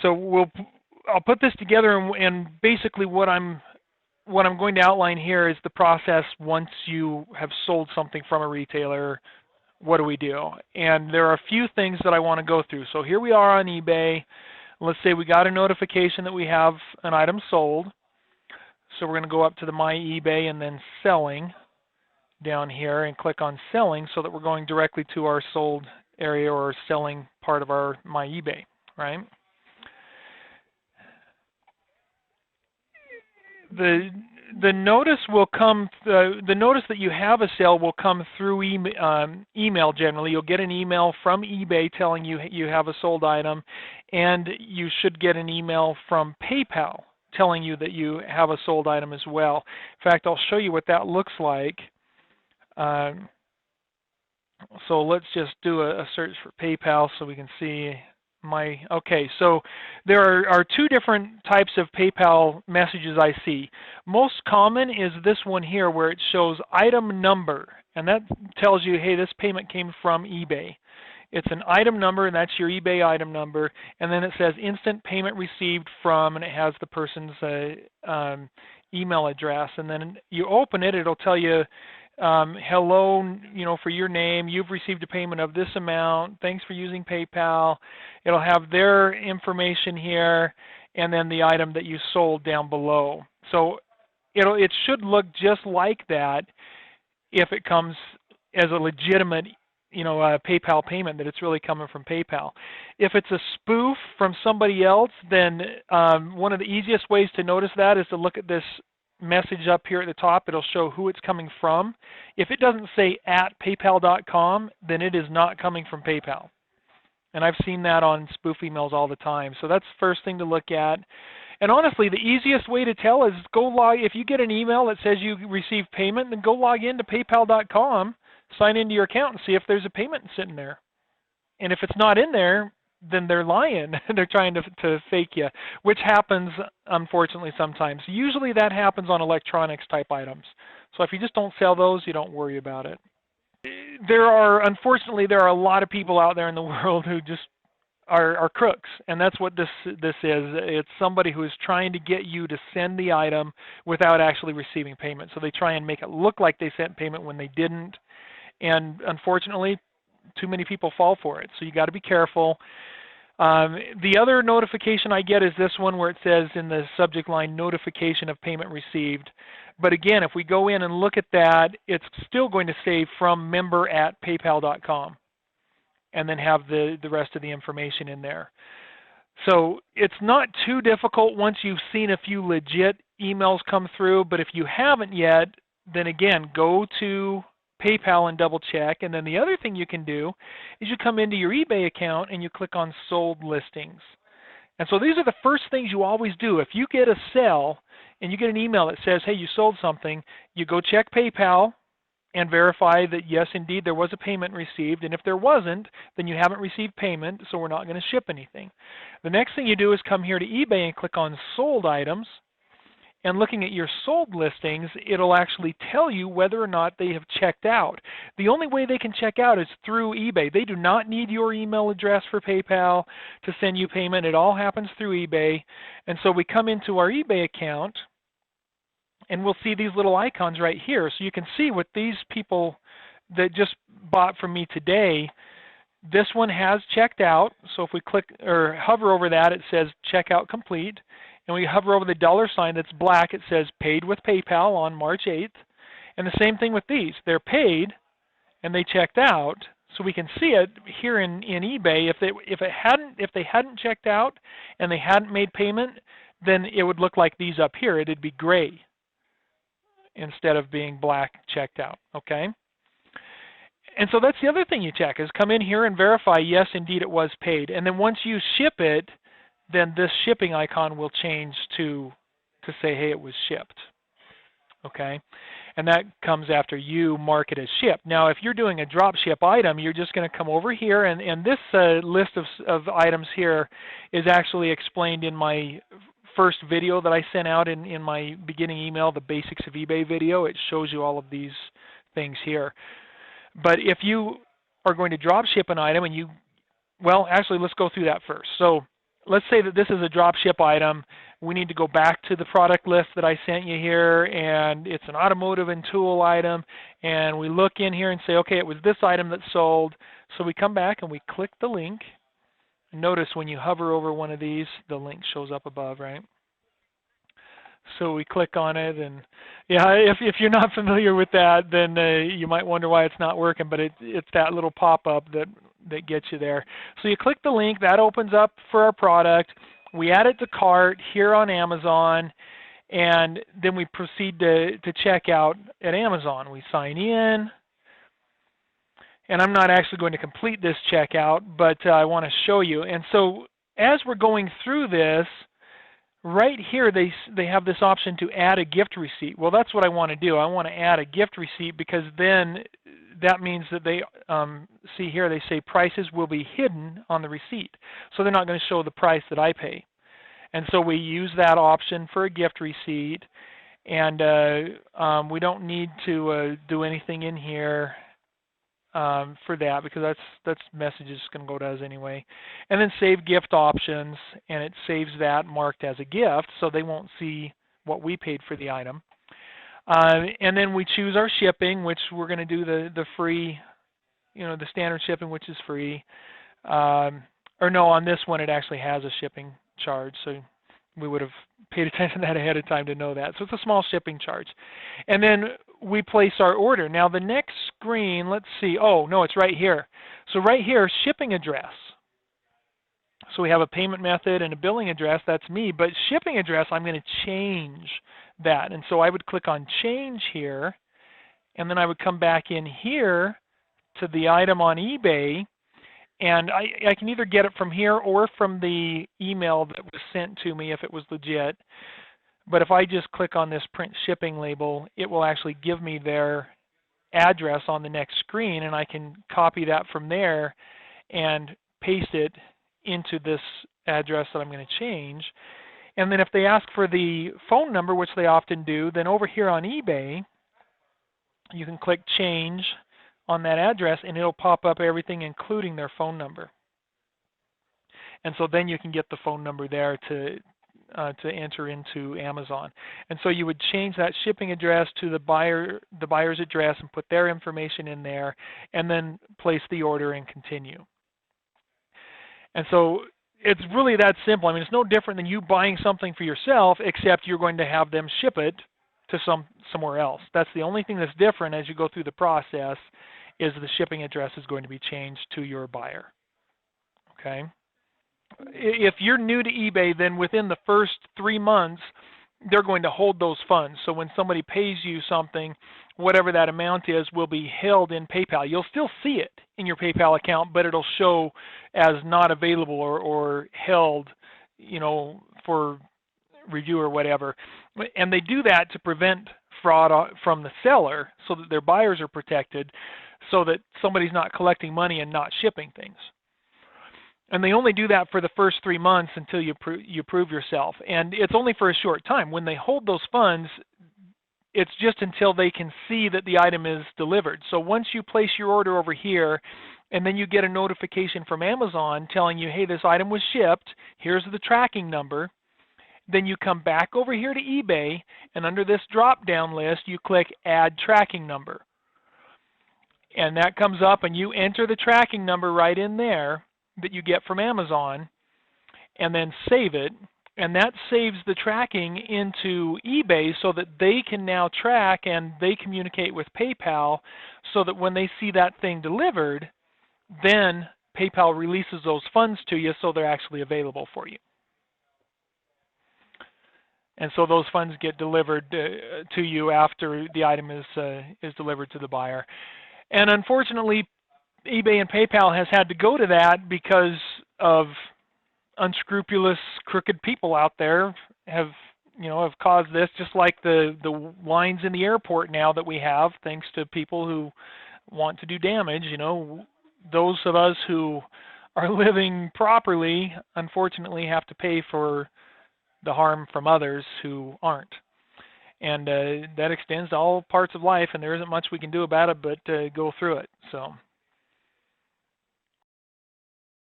So I'll put this together, and basically what I'm going to outline here is the process once you have sold something from a retailer. What do we do? And there are a few things that I want to go through. So here we are on eBay. Let's say we got a notification that we have an item sold. So we're going to go up to the My eBay and then Selling down here and click on Selling so that we're going directly to our sold area or selling part of our My eBay, right? The notice will come. The notice that you have a sale will come through email. Generally, you'll get an email from eBay telling you you have a sold item, and you should get an email from PayPal telling you that you have a sold item as well. In fact, I'll show you what that looks like. So let's just do a search for PayPal so we can see okay, so there are two different types of PayPal messages I see. Most common is this one here where it shows item number, and that tells you, hey, this payment came from eBay. It's an item number, and that's your eBay item number, and then it says instant payment received from, and it has the person's email address, and then you open it, it'll tell you, hello, for your name, you've received a payment of this amount, thanks for using PayPal. It'll have their information here, and then the item that you sold down below. So it should look just like that if it comes as a legitimate PayPal payment, that it's really coming from PayPal. If it's a spoof from somebody else, then one of the easiest ways to notice that is to look at this message up here at the top. It'll show who it's coming from. If it doesn't say @paypal.com, then it is not coming from PayPal. And I've seen that on spoof emails all the time. So that's the first thing to look at. And honestly, the easiest way to tell is if you get an email that says you received payment, then go log into paypal.com, sign into your account, and see if there's a payment sitting there. And if it's not in there, then they're lying. They're trying to fake you, which happens, unfortunately, sometimes. Usually that happens on electronics type items. So if you just don't sell those, you don't worry about it. Unfortunately, there are a lot of people out there in the world who just are crooks, and that's what this is. It's somebody who is trying to get you to send the item without actually receiving payment. So they try and make it look like they sent payment when they didn't. And unfortunately, too many people fall for it. So you got to be careful. The other notification I get is this one where it says in the subject line, notification of payment received. But again, if we go in and look at that, it's still going to say from member@paypal.com and then have the rest of the information in there. So it's not too difficult once you've seen a few legit emails come through, but if you haven't yet, then again, go to PayPal and double check. And then the other thing you can do is you come into your eBay account and you click on sold listings. And so these are the first things you always do. If you get a sale and you get an email that says, hey, you sold something, you go check PayPal and verify that, yes, indeed, there was a payment received. And if there wasn't, then you haven't received payment, so we're not going to ship anything. The next thing you do is come here to eBay and click on sold items. And looking at your sold listings, it'll actually tell you whether or not they have checked out. The only way they can check out is through eBay. They do not need your email address for PayPal to send you payment. It all happens through eBay. And so we come into our eBay account, and we'll see these little icons right here. So you can see with these people that just bought from me today, this one has checked out. So if we click or hover over that, it says checkout complete. And we hover over the $sign that's black, it says paid with PayPal on March 8th. And the same thing with these. They're paid and they checked out. So we can see it here in eBay. If they hadn't checked out and they hadn't made payment, then it would look like these up here. It'd be gray instead of being black checked out. Okay? And so that's the other thing you check is come in here and verify, yes, indeed it was paid. And then once you ship it, then this shipping icon will change to say, hey, it was shipped. Okay? And that comes after you mark it as shipped. Now, if you're doing a drop ship item, you're just going to come over here, and this list of items here is actually explained in my first video that I sent out in my beginning email, the Basics of eBay video. It shows you all of these things here. But if you are going to drop ship an item and well, actually, let's go through that first. So let's say that this is a drop ship item. We need to go back to the product list that I sent you here, and it's an automotive and tool item, and we look in here and say, okay, it was this item that sold. So we come back and we click the link. Notice when you hover over one of these, the link shows up above, right? So we click on it, and yeah, if you're not familiar with that, then you might wonder why it's not working, but it's that little pop-up that gets you there. So you click the link, that opens up for our product. We add it to cart here on Amazon, and then we proceed to check out at Amazon. We sign in, and I'm not actually going to complete this checkout, but I want to show you. And so as we're going through this, right here they have this option to add a gift receipt. Well, that's what I want to do. I want to add a gift receipt because then that means that they see here they say prices will be hidden on the receipt. So they're not going to show the price that I pay. And so we use that option for a gift receipt, and we don't need to do anything in here for that because that's message is going to go to us anyway. And then save gift options, and it saves that marked as a gift, so they won't see what we paid for the item. And then we choose our shipping, which we're going to do the free, the standard shipping, which is free. Or no, on this one it actually has a shipping charge, so we would have paid attention to that ahead of time to know that. So it's a small shipping charge. And then we place our order. Now the next screen, let's see, oh no, it's right here. So right here, shipping address. So we have a payment method and a billing address, that's me, but shipping address, I'm going to change that. And so I would click on change here, and then I would come back in here to the item on eBay, and I can either get it from here or from the email that was sent to me if it was legit. But if I just click on this print shipping label, it will actually give me their address on the next screen, and I can copy that from there and paste it into this address that I'm going to change. And then if they ask for the phone number, which they often do, then over here on eBay, you can click change on that address, and it'll pop up everything including their phone number. And so then you can get the phone number there to enter into Amazon. And so you would change that shipping address to the buyer's address and put their information in there, and then place the order and continue. And so it's really that simple. I mean, it's no different than you buying something for yourself, except you're going to have them ship it to somewhere else. That's the only thing that's different as you go through the process, is the shipping address is going to be changed to your buyer. Okay? If you're new to eBay, then within the first 3 months, they're going to hold those funds. So when somebody pays you something, whatever that amount is will be held in PayPal. You'll still see it in your PayPal account, but it'll show as not available or held, for review or whatever. And they do that to prevent fraud from the seller, so that their buyers are protected, so that somebody's not collecting money and not shipping things. And they only do that for the first 3 months until you prove yourself. And it's only for a short time. When they hold those funds, it's just until they can see that the item is delivered. So once you place your order over here, and then you get a notification from Amazon telling you, hey, this item was shipped, here's the tracking number, then you come back over here to eBay, and under this drop-down list, you click Add Tracking Number. And that comes up, and you enter the tracking number right in there that you get from Amazon, and then save it. And that saves the tracking into eBay so that they can now track, and they communicate with PayPal so that when they see that thing delivered, then PayPal releases those funds to you so they're actually available for you. And so those funds get delivered to you after the item is delivered to the buyer. And unfortunately, eBay and PayPal has had to go to that because of unscrupulous, crooked people out there have caused this, just like the lines in the airport now that we have, thanks to people who want to do damage. Those of us who are living properly, unfortunately, have to pay for the harm from others who aren't. And that extends to all parts of life, and there isn't much we can do about it but go through it. So